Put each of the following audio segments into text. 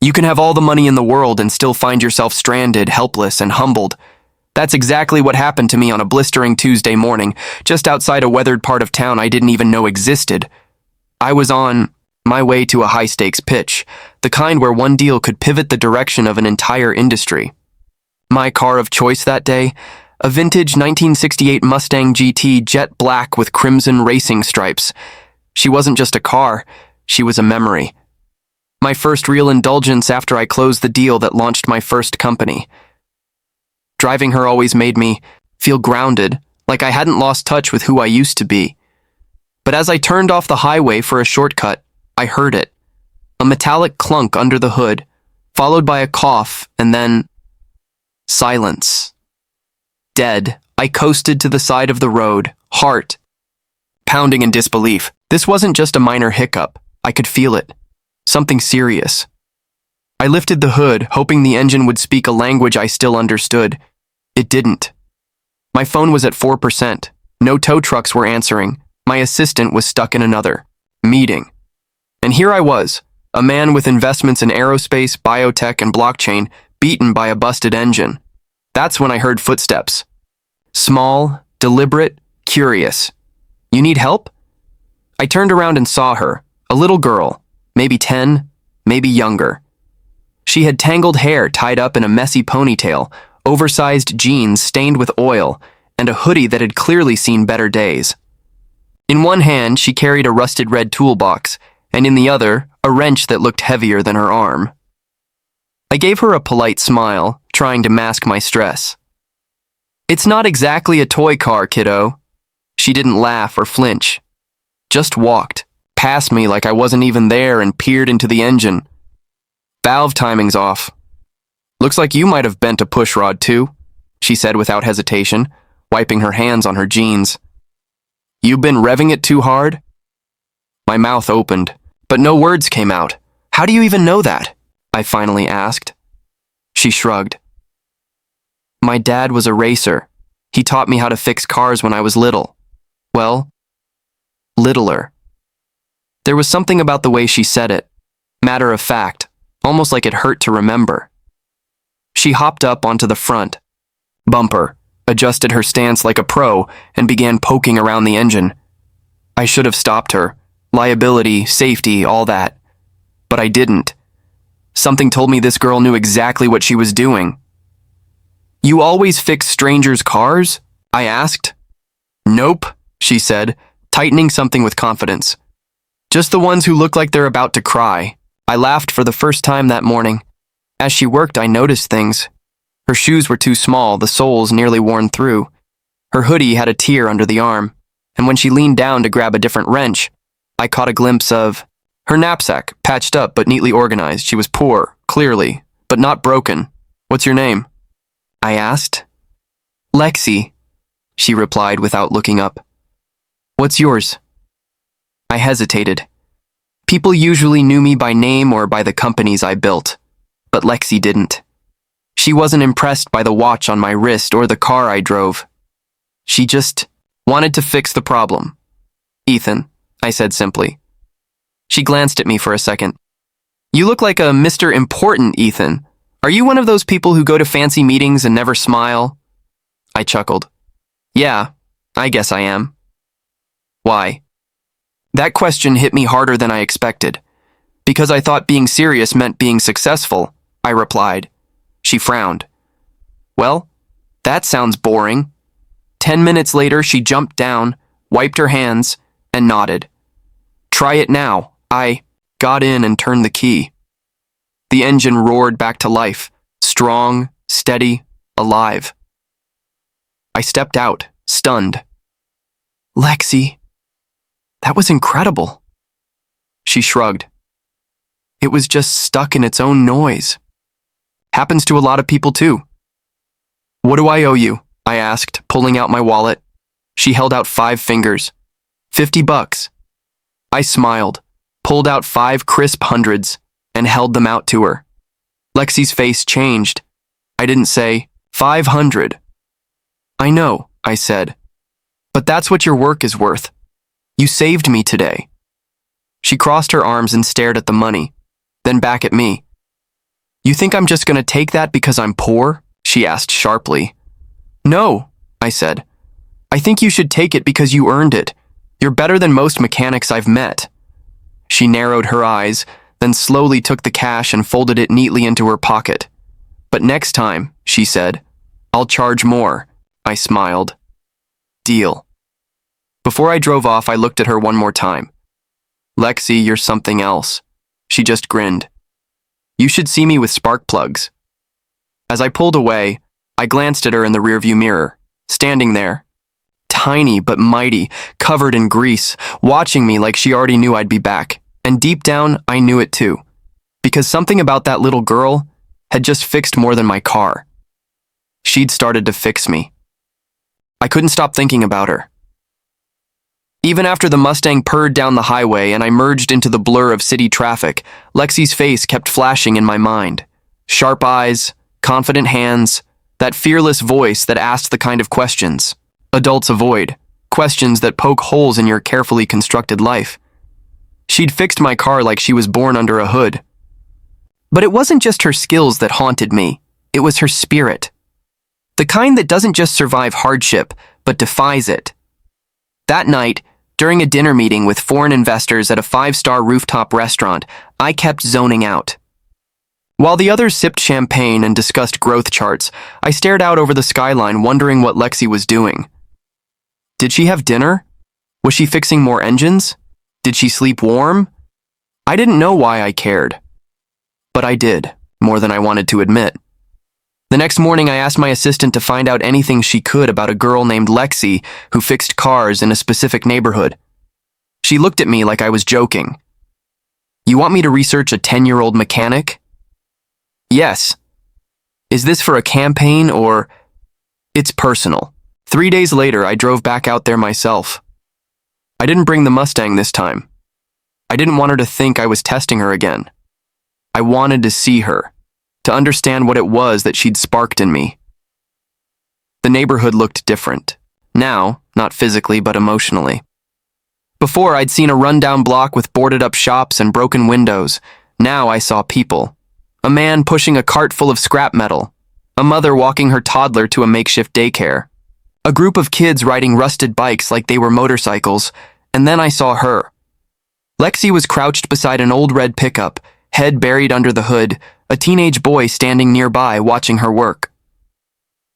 You can have all the money in the world and still find yourself stranded, helpless, and humbled. That's exactly what happened to me on a blistering Tuesday morning, just outside a weathered part of town I didn't even know existed. I was on my way to a high-stakes pitch, the kind where one deal could pivot the direction of an entire industry. My car of choice that day, a vintage 1968 Mustang GT jet black with crimson racing stripes. She wasn't just a car, she was a memory. My first real indulgence after I closed the deal that launched my first company. Driving her always made me feel grounded, like I hadn't lost touch with who I used to be. But as I turned off the highway for a shortcut, I heard it. A metallic clunk under the hood, followed by a cough, and then silence. Dead, I coasted to the side of the road, heart pounding in disbelief. This wasn't just a minor hiccup. I could feel it. Something serious. I lifted the hood, hoping the engine would speak a language I still understood. It didn't. My phone was at 4%. No tow trucks were answering. My assistant was stuck in another meeting. And here I was, a man with investments in aerospace, biotech, and blockchain, beaten by a busted engine. That's when I heard footsteps. Small, deliberate, curious. You need help? I turned around and saw her, a little girl, maybe 10, maybe younger. She had tangled hair tied up in a messy ponytail, oversized jeans stained with oil, and a hoodie that had clearly seen better days. In one hand, she carried a rusted red toolbox, and in the other, a wrench that looked heavier than her arm. I gave her a polite smile, trying to mask my stress. It's not exactly a toy car, kiddo. She didn't laugh or flinch. Just walked, past me like I wasn't even there, and peered into the engine. Valve timing's off. Looks like you might have bent a push rod too, she said without hesitation, wiping her hands on her jeans. You been revving it too hard? My mouth opened, but no words came out. How do you even know that? I finally asked. She shrugged. My dad was a racer. He taught me how to fix cars when I was little. Well, littler. There was something about the way she said it, matter of fact, almost like it hurt to remember. She hopped up onto the front bumper, adjusted her stance like a pro, and began poking around the engine. I should have stopped her. Liability, safety, all that. But I didn't. Something told me this girl knew exactly what she was doing. You always fix strangers' cars? I asked. Nope, she said, tightening something with confidence. Just the ones who look like they're about to cry. I laughed for the first time that morning. As she worked, I noticed things. Her shoes were too small, the soles nearly worn through. Her hoodie had a tear under the arm, and when she leaned down to grab a different wrench, I caught a glimpse of her knapsack, patched up but neatly organized. She was poor, clearly, but not broken. What's your name? I asked. Lexi, she replied without looking up. What's yours? I hesitated. People usually knew me by name or by the companies I built, but Lexi didn't. She wasn't impressed by the watch on my wrist or the car I drove. She just wanted to fix the problem. Ethan, I said simply. She glanced at me for a second. You look like a Mr. Important, Ethan. Are you one of those people who go to fancy meetings and never smile? I chuckled. Yeah, I guess I am. Why? That question hit me harder than I expected. Because I thought being serious meant being successful, I replied. She frowned. Well, that sounds boring. 10 minutes later, she jumped down, wiped her hands, and nodded. Try it now. I got in and turned the key. The engine roared back to life, strong, steady, alive. I stepped out, stunned. Lexi, that was incredible. She shrugged. It was just stuck in its own noise. Happens to a lot of people too. What do I owe you? I asked, pulling out my wallet. She held out 5 fingers. $50. I smiled, pulled out 5 crisp hundreds, and held them out to her. Lexi's face changed. I didn't say, 500. I know, I said. But that's what your work is worth. You saved me today. She crossed her arms and stared at the money, then back at me. You think I'm just gonna take that because I'm poor? She asked sharply. No, I said. I think you should take it because you earned it. You're better than most mechanics I've met. She narrowed her eyes, then slowly took the cash and folded it neatly into her pocket. But next time, she said, I'll charge more. I smiled. Deal. Before I drove off, I looked at her one more time. Lexi, you're something else. She just grinned. You should see me with spark plugs. As I pulled away, I glanced at her in the rearview mirror, standing there, tiny but mighty, covered in grease, watching me like she already knew I'd be back. And deep down, I knew it too, because something about that little girl had just fixed more than my car. She'd started to fix me. I couldn't stop thinking about her. Even after the Mustang purred down the highway and I merged into the blur of city traffic, Lexi's face kept flashing in my mind. Sharp eyes, confident hands, that fearless voice that asked the kind of questions adults avoid, questions that poke holes in your carefully constructed life. She'd fixed my car like she was born under a hood. But it wasn't just her skills that haunted me, it was her spirit. The kind that doesn't just survive hardship, but defies it. That night, during a dinner meeting with foreign investors at a 5-star rooftop restaurant, I kept zoning out. While the others sipped champagne and discussed growth charts, I stared out over the skyline wondering what Lexi was doing. Did she have dinner? Was she fixing more engines? Did she sleep warm? I didn't know why I cared. But I did, more than I wanted to admit. The next morning, I asked my assistant to find out anything she could about a girl named Lexi who fixed cars in a specific neighborhood. She looked at me like I was joking. You want me to research a 10-year-old mechanic? Yes. Is this for a campaign or... It's personal. 3 days later, I drove back out there myself. I didn't bring the Mustang this time. I didn't want her to think I was testing her again. I wanted to see her, to understand what it was that she'd sparked in me. The neighborhood looked different. Now, not physically, but emotionally. Before, I'd seen a rundown block with boarded-up shops and broken windows. Now I saw people. A man pushing a cart full of scrap metal. A mother walking her toddler to a makeshift daycare. A group of kids riding rusted bikes like they were motorcycles. And then I saw her. Lexi was crouched beside an old red pickup, head buried under the hood, a teenage boy standing nearby watching her work.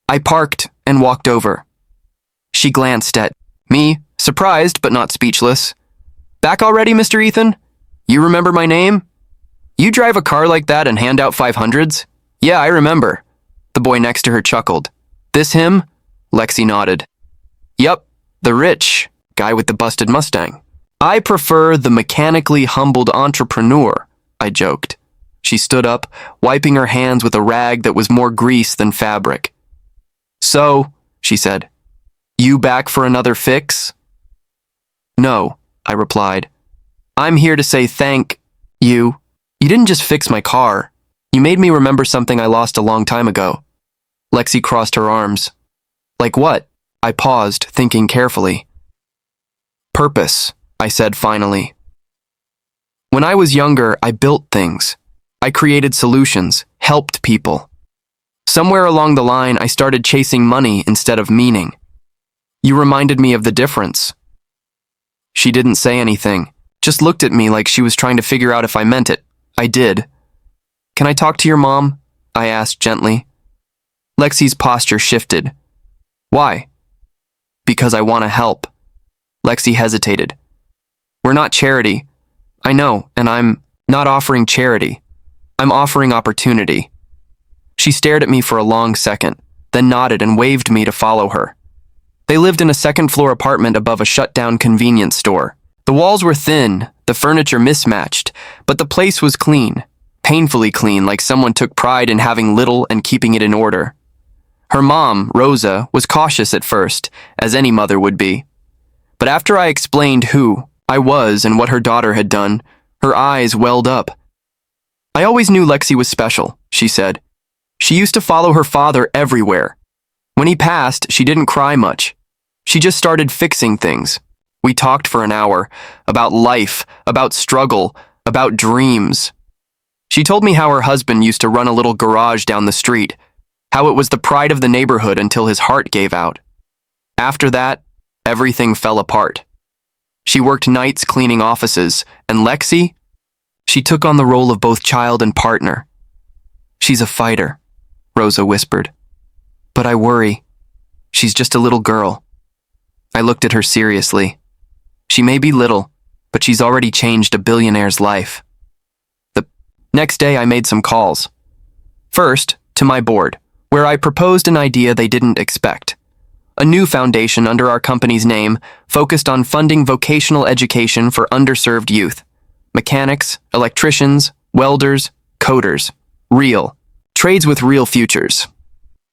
I parked and walked over. She glanced at me, surprised but not speechless. Back already, Mr. Ethan? You remember my name? You drive a car like that and hand out 500s? Yeah, I remember. The boy next to her chuckled. This him? Lexi nodded. Yup, the rich guy with the busted Mustang. I prefer the mechanically humbled entrepreneur, I joked. She stood up, wiping her hands with a rag that was more grease than fabric. So, she said, you back for another fix? No, I replied. I'm here to say thank you. You didn't just fix my car. You made me remember something I lost a long time ago. Lexi crossed her arms. Like what? I paused, thinking carefully. Purpose, I said finally. When I was younger, I built things. I created solutions, helped people. Somewhere along the line, I started chasing money instead of meaning. You reminded me of the difference. She didn't say anything, just looked at me like she was trying to figure out if I meant it. I did. Can I talk to your mom? I asked gently. Lexi's posture shifted. Why? Because I want to help. Lexi hesitated. We're not charity. I know, and I'm not offering charity. I'm offering opportunity. She stared at me for a long second, then nodded and waved me to follow her. They lived in a second-floor apartment above a shut-down convenience store. The walls were thin, the furniture mismatched, but the place was clean, painfully clean, like someone took pride in having little and keeping it in order. Her mom, Rosa, was cautious at first, as any mother would be. But after I explained who I was and what her daughter had done, her eyes welled up. I always knew Lexi was special, she said. She used to follow her father everywhere. When he passed, she didn't cry much. She just started fixing things. We talked for an hour, about life, about struggle, about dreams. She told me how her husband used to run a little garage down the street, how it was the pride of the neighborhood until his heart gave out. After that, everything fell apart. She worked nights cleaning offices, and Lexi? She took on the role of both child and partner. "She's a fighter," Rosa whispered. "But I worry. She's just a little girl." I looked at her seriously. She may be little, but she's already changed a billionaire's life. The next day I made some calls. First, to my board, where I proposed an idea they didn't expect. A new foundation under our company's name focused on funding vocational education for underserved youth. Mechanics, electricians, welders, coders. Real. Trades with real futures.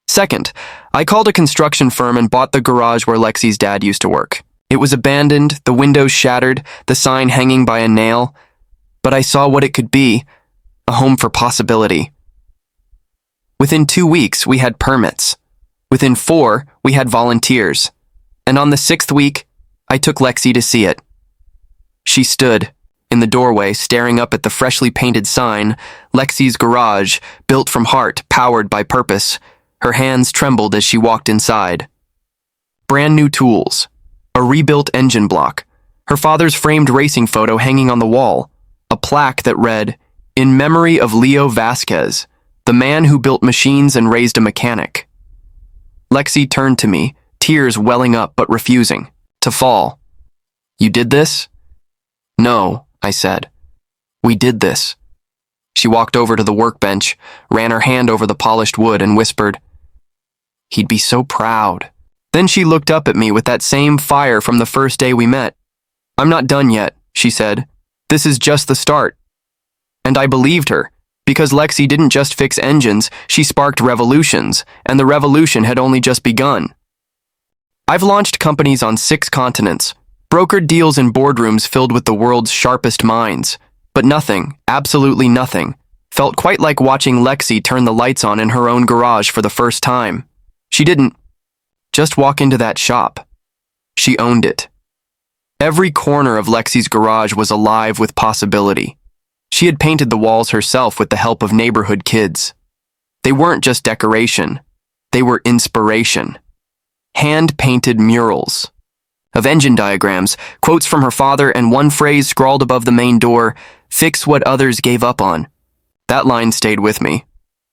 Second, I called a construction firm and bought the garage where Lexi's dad used to work. It was abandoned, the windows shattered, the sign hanging by a nail. But I saw what it could be, a home for possibility. Within 2 weeks, we had permits. Within 4, we had volunteers. And on the 6th week, I took Lexi to see it. She stood in the doorway, staring up at the freshly painted sign, Lexi's Garage, built from heart, powered by purpose. Her hands trembled as she walked inside. Brand new tools, a rebuilt engine block, her father's framed racing photo hanging on the wall, a plaque that read, "In memory of Leo Vasquez, the man who built machines and raised a mechanic." Lexi turned to me, tears welling up but refusing to fall. "You did this?" "No," I said. "We did this." She walked over to the workbench, ran her hand over the polished wood, and whispered, "He'd be so proud." Then she looked up at me with that same fire from the first day we met. "I'm not done yet," she said. "This is just the start." And I believed her, because Lexi didn't just fix engines, she sparked revolutions, and the revolution had only just begun. I've launched companies on 6 continents, brokered deals in boardrooms filled with the world's sharpest minds, but nothing, absolutely nothing, felt quite like watching Lexi turn the lights on in her own garage for the first time. She didn't just walk into that shop. She owned it. Every corner of Lexi's garage was alive with possibility. She had painted the walls herself with the help of neighborhood kids. They weren't just decoration. They were inspiration. Hand-painted murals of engine diagrams, quotes from her father, and one phrase scrawled above the main door, "Fix what others gave up on." That line stayed with me.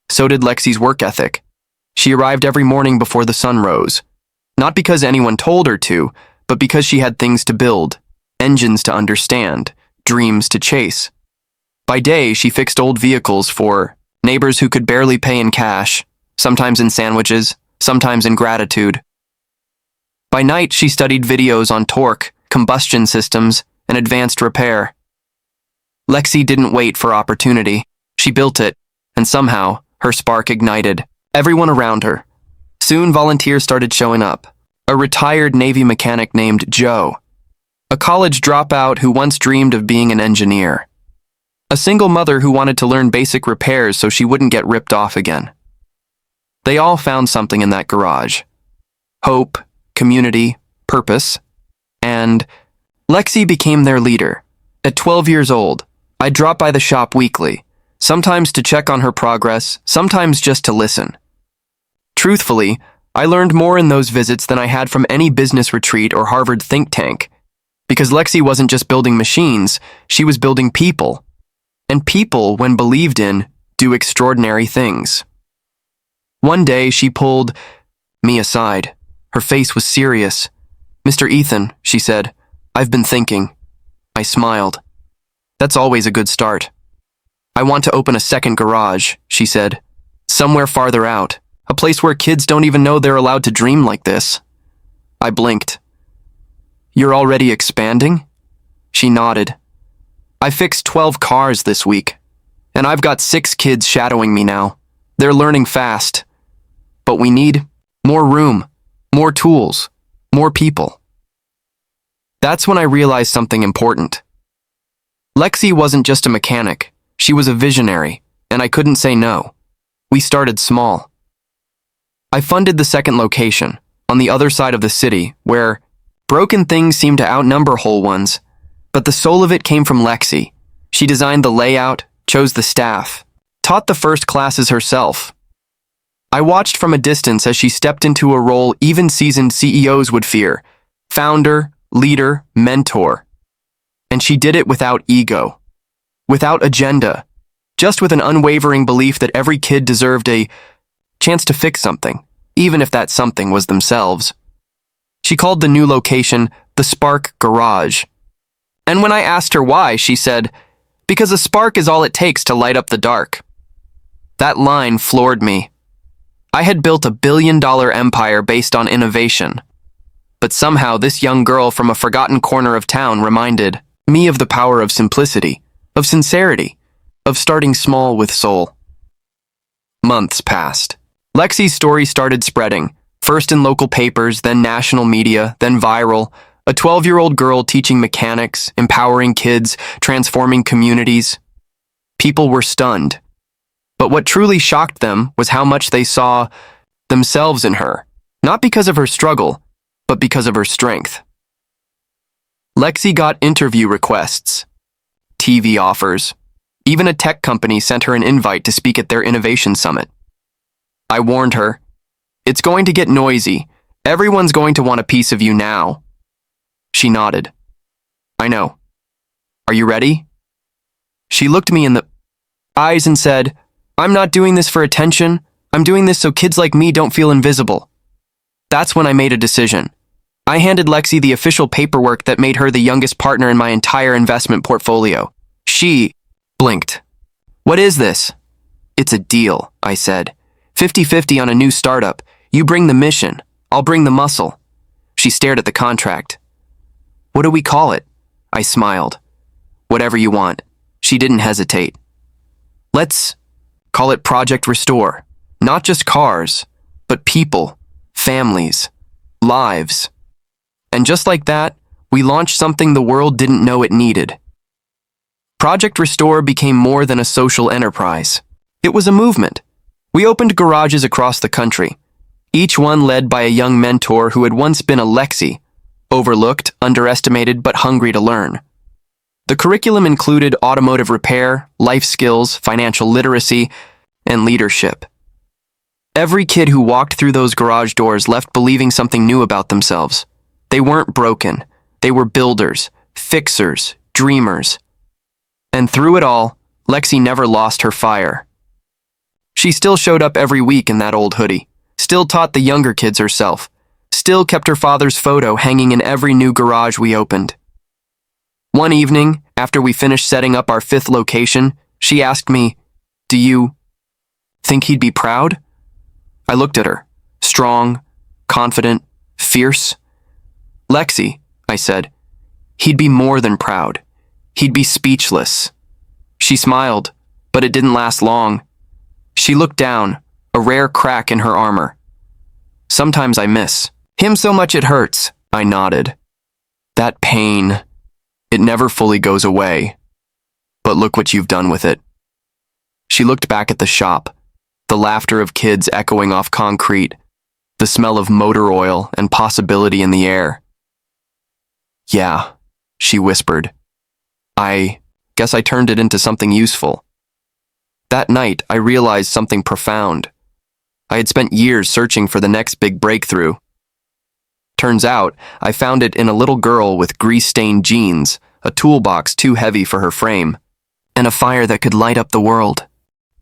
So did Lexi's work ethic. She arrived every morning before the sun rose. Not because anyone told her to, but because she had things to build, engines to understand, dreams to chase. By day, she fixed old vehicles for neighbors who could barely pay in cash, sometimes in sandwiches, sometimes in gratitude. By night, she studied videos on torque, combustion systems, and advanced repair. Lexi didn't wait for opportunity. She built it, and somehow, her spark ignited everyone around her. Soon, volunteers started showing up. A retired Navy mechanic named Joe. A college dropout who once dreamed of being an engineer. A single mother who wanted to learn basic repairs so she wouldn't get ripped off again. They all found something in that garage. Hope, community, purpose, and Lexi became their leader. At 12 years old, I'd drop by the shop weekly, sometimes to check on her progress, sometimes just to listen. Truthfully, I learned more in those visits than I had from any business retreat or Harvard think tank, because Lexi wasn't just building machines, she was building people. And people, when believed in, do extraordinary things. One day, she pulled me aside. Her face was serious. "Mr. Ethan," she said, "I've been thinking." I smiled. "That's always a good start." "I want to open a second garage," she said. "Somewhere farther out. A place where kids don't even know they're allowed to dream like this." I blinked. "You're already expanding?" She nodded. "I fixed 12 cars this week, and I've got 6 kids shadowing me now. They're learning fast. But we need more room, more tools, more people." That's when I realized something important. Lexi wasn't just a mechanic. She was a visionary, and I couldn't say no. We started small. I funded the second location, on the other side of the city, where broken things seemed to outnumber whole ones, but the soul of it came from Lexi. She designed the layout, chose the staff, taught the first classes herself. I watched from a distance as she stepped into a role even seasoned CEOs would fear: founder, leader, mentor. And she did it without ego, without agenda, just with an unwavering belief that every kid deserved a chance to fix something, even if that something was themselves. She called the new location the Spark Garage. And when I asked her why, she said, "Because a spark is all it takes to light up the dark." That line floored me. I had built a billion-dollar empire based on innovation. But somehow this young girl from a forgotten corner of town reminded me of the power of simplicity, of sincerity, of starting small with soul. Months passed. Lexi's story started spreading, first in local papers, then national media, then viral. A 12-year-old girl teaching mechanics, empowering kids, transforming communities. People were stunned. But what truly shocked them was how much they saw themselves in her, not because of her struggle, but because of her strength. Lexi got interview requests, TV offers. Even a tech company sent her an invite to speak at their innovation summit. I warned her, "It's going to get noisy. Everyone's going to want a piece of you now." She nodded. "I know. Are you ready?" She looked me in the eyes and said, "I'm not doing this for attention. I'm doing this so kids like me don't feel invisible." That's when I made a decision. I handed Lexi the official paperwork that made her the youngest partner in my entire investment portfolio. She blinked. "What is this?" "It's a deal," I said. 50-50 on a new startup. You bring the mission. I'll bring the muscle." She stared at the contract. "What do we call it?" I smiled. "Whatever you want." She didn't hesitate. "Let's call it Project Restore. Not just cars, but people, families, lives." And just like that, we launched something the world didn't know it needed. Project Restore became more than a social enterprise. It was a movement. We opened garages across the country, each one led by a young mentor who had once been a Lexi, overlooked, underestimated, but hungry to learn. The curriculum included automotive repair, life skills, financial literacy, and leadership. Every kid who walked through those garage doors left believing something new about themselves. They weren't broken. They were builders, fixers, dreamers. And through it all, Lexi never lost her fire. She still showed up every week in that old hoodie, still taught the younger kids herself, still kept her father's photo hanging in every new garage we opened. One evening, after we finished setting up our 5th location, she asked me, "Do you think he'd be proud?" I looked at her, strong, confident, fierce. "Lexi," I said, "he'd be more than proud. He'd be speechless." She smiled, but it didn't last long. She looked down, a rare crack in her armor. "Sometimes I miss him so much it hurts," I nodded. "That pain, it never fully goes away. But look what you've done with it." She looked back at the shop, the laughter of kids echoing off concrete, the smell of motor oil and possibility in the air. "Yeah," she whispered. "I guess I turned it into something useful." That night, I realized something profound. I had spent years searching for the next big breakthrough. Turns out, I found it in a little girl with grease-stained jeans, a toolbox too heavy for her frame, and a fire that could light up the world.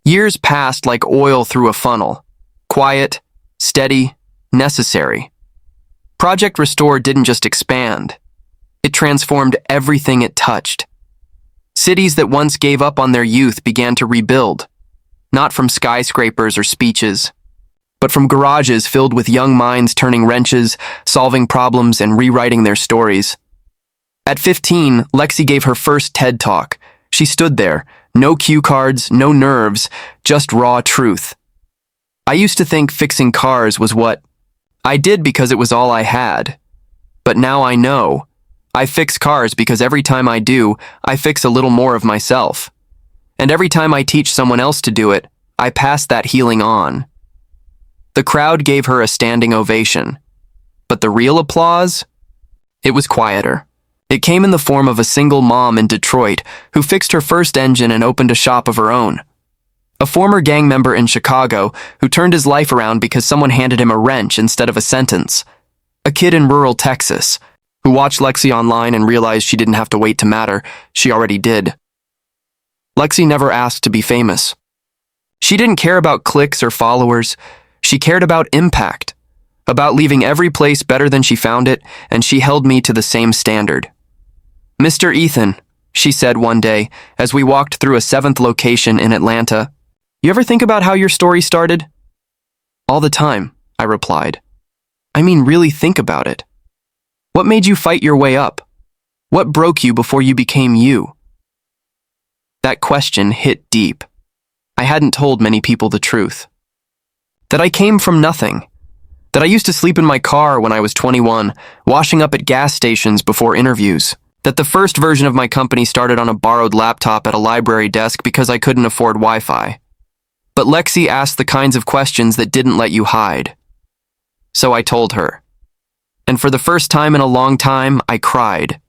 Years passed like oil through a funnel. Quiet, steady, necessary. Project Restore didn't just expand. It transformed everything it touched. Cities that once gave up on their youth began to rebuild, not from skyscrapers or speeches, but from garages filled with young minds turning wrenches, solving problems, and rewriting their stories. At 15, Lexi gave her first TED Talk. She stood there, no cue cards, no nerves, just raw truth. I used to think fixing cars was what I did because it was all I had. But now I know. I fix cars because every time I do, I fix a little more of myself. And every time I teach someone else to do it, I pass that healing on. The crowd gave her a standing ovation. But the real applause? It was quieter. It came in the form of a single mom in Detroit who fixed her first engine and opened a shop of her own. A former gang member in Chicago who turned his life around because someone handed him a wrench instead of a sentence. A kid in rural Texas who watched Lexi online and realized she didn't have to wait to matter. She already did. Lexi never asked to be famous. She didn't care about clicks or followers. She cared about impact, about leaving every place better than she found it, and she held me to the same standard. "Mr. Ethan," she said one day as we walked through a 7th location in Atlanta, "you ever think about how your story started?" "All the time," I replied. "I mean, really think about it. What made you fight your way up? What broke you before you became you?" That question hit deep. I hadn't told many people the truth. That I came from nothing. That I used to sleep in my car when I was 21, washing up at gas stations before interviews. That the first version of my company started on a borrowed laptop at a library desk because I couldn't afford Wi-Fi. But Lexi asked the kinds of questions that didn't let you hide. So I told her. And for the first time in a long time, I cried.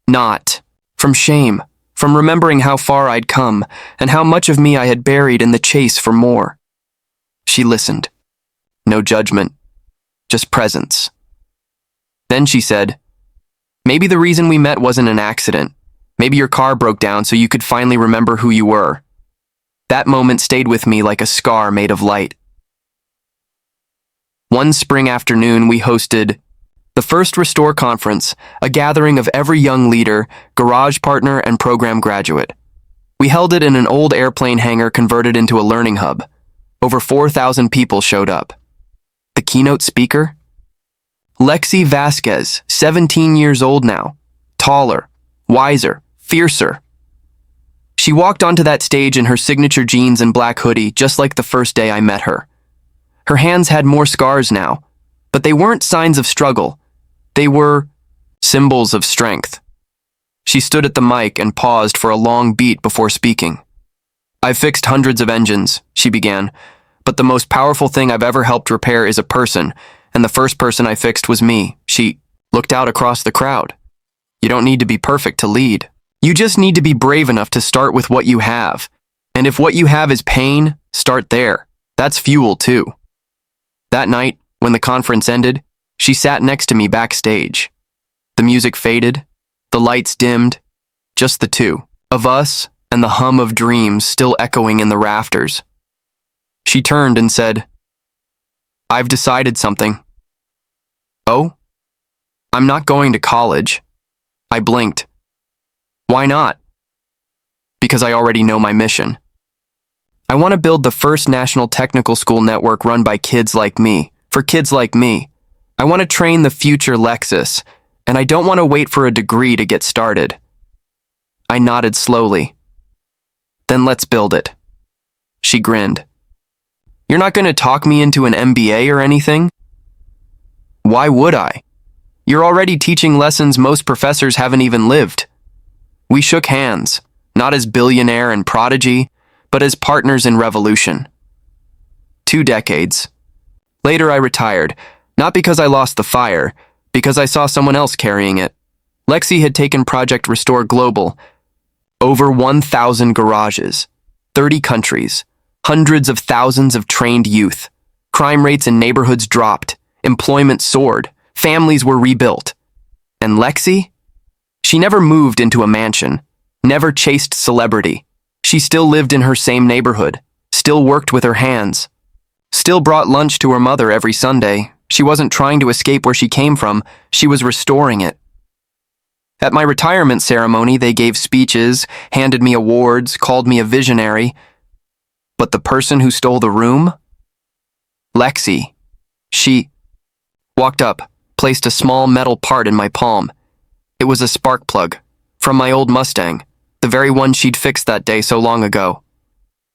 Not from shame, from remembering how far I'd come and how much of me I had buried in the chase for more. She listened. No judgment, just presence. Then she said, "Maybe the reason we met wasn't an accident. Maybe your car broke down so you could finally remember who you were." That moment stayed with me like a scar made of light. One spring afternoon, we hosted the first Restore Conference, a gathering of every young leader, garage partner, and program graduate. We held it in an old airplane hangar converted into a learning hub. Over 4,000 people showed up. The keynote speaker? Lexi Vasquez, 17 years old now, taller, wiser, fiercer. She walked onto that stage in her signature jeans and black hoodie just like the first day I met her. Her hands had more scars now, but they weren't signs of struggle. They were symbols of strength. She stood at the mic and paused for a long beat before speaking. "I've fixed hundreds of engines," she began, "but the most powerful thing I've ever helped repair is a person, and the first person I fixed was me." She looked out across the crowd. "You don't need to be perfect to lead. You just need to be brave enough to start with what you have. And if what you have is pain, start there. That's fuel too." That night, when the conference ended, she sat next to me backstage. The music faded, the lights dimmed, just the two of us and the hum of dreams still echoing in the rafters. She turned and said, "I've decided something." "Oh? I'm not going to college." I blinked. "Why not?" "Because I already know my mission. I want to build the first national technical school network run by kids like me, for kids like me. I want to train the future Lexus, and I don't want to wait for a degree to get started." I nodded slowly. "Then let's build it." She grinned. "You're not going to talk me into an MBA or anything?" "Why would I? You're already teaching lessons most professors haven't even lived." We shook hands, not as billionaire and prodigy, but as partners in revolution. 2 decades. Later I retired, not because I lost the fire, because I saw someone else carrying it. Lexi had taken Project Restore Global. Over 1,000 garages, 30 countries, hundreds of thousands of trained youth. Crime rates in neighborhoods dropped, employment soared, families were rebuilt. And Lexi? She never moved into a mansion, never chased celebrity. She still lived in her same neighborhood, still worked with her hands, still brought lunch to her mother every Sunday. She wasn't trying to escape where she came from, she was restoring it. At my retirement ceremony, they gave speeches, handed me awards, called me a visionary. But the person who stole the room? Lexi. She walked up, placed a small metal part in my palm. It was a spark plug, from my old Mustang, the very one she'd fixed that day so long ago.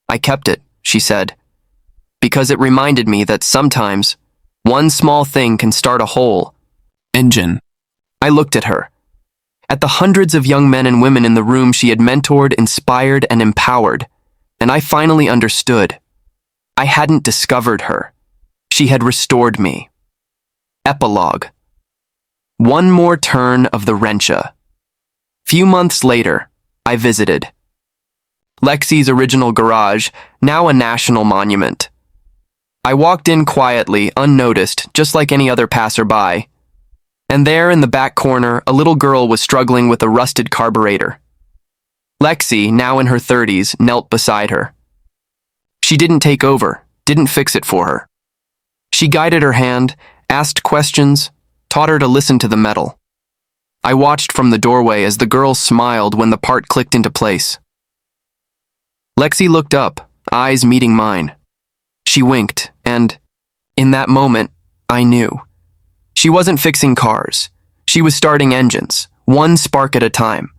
"I kept it," she said, "because it reminded me that sometimes one small thing can start a whole engine." I looked at her, at the hundreds of young men and women in the room she had mentored, inspired, and empowered, and I finally understood. I hadn't discovered her. She had restored me. Epilogue. One more turn of the wrencha. Few months later, I visited Lexi's original garage, now a national monument. I walked in quietly, unnoticed, just like any other passerby. And there in the back corner, a little girl was struggling with a rusted carburetor. Lexi, now in her 30s, knelt beside her. She didn't take over, didn't fix it for her. She guided her hand, asked questions, taught her to listen to the metal. I watched from the doorway as the girl smiled when the part clicked into place. Lexi looked up, eyes meeting mine. She winked, and, in that moment, I knew. She wasn't fixing cars. She was starting engines, one spark at a time.